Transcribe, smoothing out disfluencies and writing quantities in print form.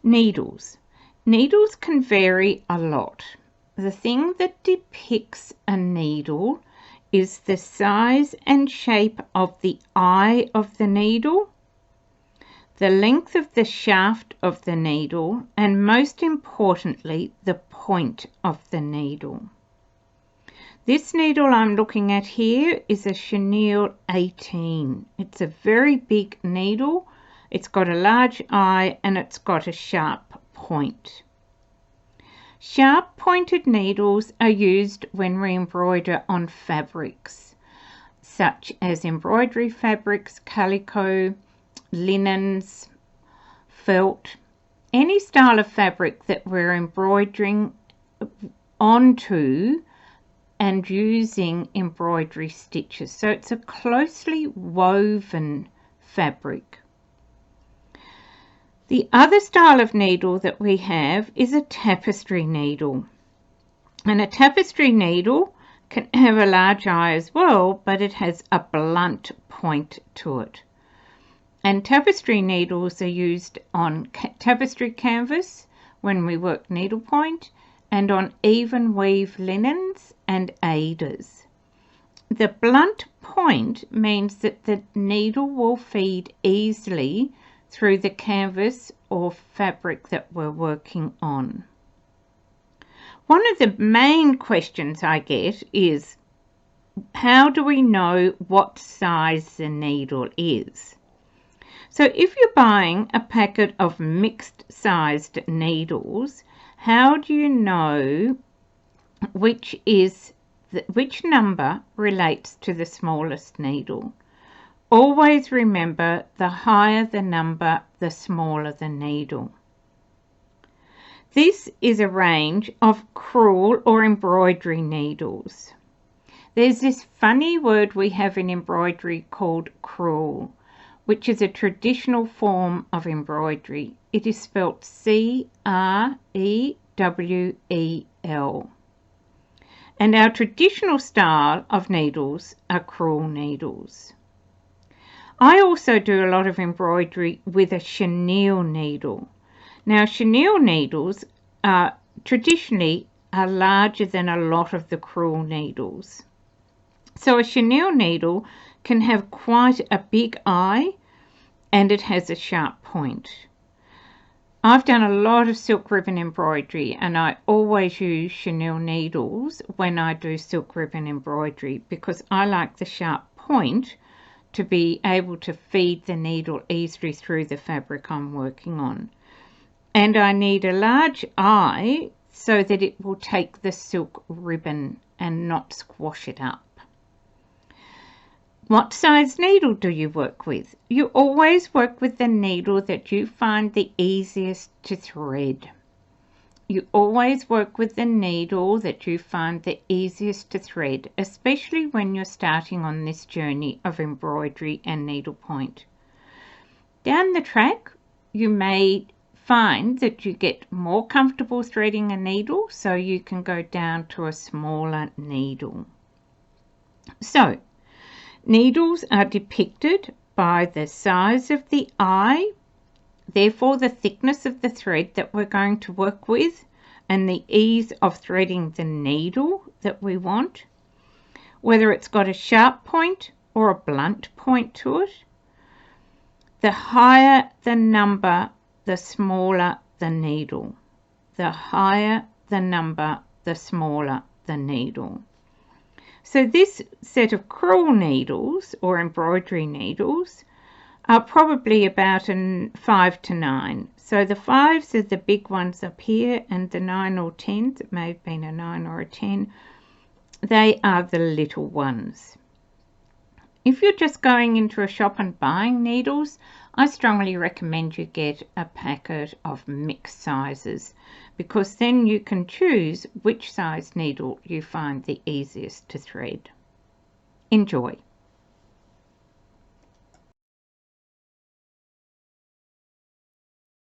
Needles. Needles can vary a lot. The thing that depicts a needle is the size and shape of the eye of the needle, the length of the shaft of the needle, and most importantly, the point of the needle. This needle I'm looking at here is a chenille 18. It's a very big needle. It's got a large eye and it's got a sharp point. Sharp pointed needles are used when we embroider on fabrics, such as embroidery fabrics, calico, linens, felt, any style of fabric that we're embroidering onto and using embroidery stitches. So it's a closely woven fabric. The other style of needle that we have is a tapestry needle. And a tapestry needle can have a large eye as well, but it has a blunt point to it. And tapestry needles are used on tapestry canvas when we work needlepoint, and on even weave linens and aiders. The blunt point means that the needle will feed easily through the canvas or fabric that we're working on. One of the main questions I get is, how do we know what size the needle is? So if you're buying a packet of mixed sized needles, how do you know which number relates to the smallest needle? Always remember, the higher the number, the smaller the needle. This is a range of crewel or embroidery needles. There's this funny word we have in embroidery called crewel, which is a traditional form of embroidery. It is spelt C-R-E-W-E-L. And our traditional style of needles are crewel needles. I also do a lot of embroidery with a chenille needle. Now, chenille needles are traditionally larger than a lot of the crewel needles. So a chenille needle can have quite a big eye and it has a sharp point. I've done a lot of silk ribbon embroidery and I always use chenille needles when I do silk ribbon embroidery because I like the sharp point to be able to feed the needle easily through the fabric I'm working on. And I need a large eye so that it will take the silk ribbon and not squash it up. What size needle do you work with? You always work with the needle that you find the easiest to thread. You always work with the needle that you find the easiest to thread, especially when you're starting on this journey of embroidery and needlepoint. Down the track, you may find that you get more comfortable threading a needle, so you can go down to a smaller needle. So, needles are depicted by the size of the eye, therefore the thickness of the thread that we're going to work with, and the ease of threading the needle that we want, whether it's got a sharp point or a blunt point to it. The higher the number, the smaller the needle. The higher the number, the smaller the needle. So this set of crewel needles or embroidery needles are probably about 5 to 9. So the 5s are the big ones up here, and the 9 or 10s, it may have been a 9 or a 10, they are the little ones. If you're just going into a shop and buying needles, I strongly recommend you get a packet of mixed sizes, because then you can choose which size needle you find the easiest to thread. Enjoy!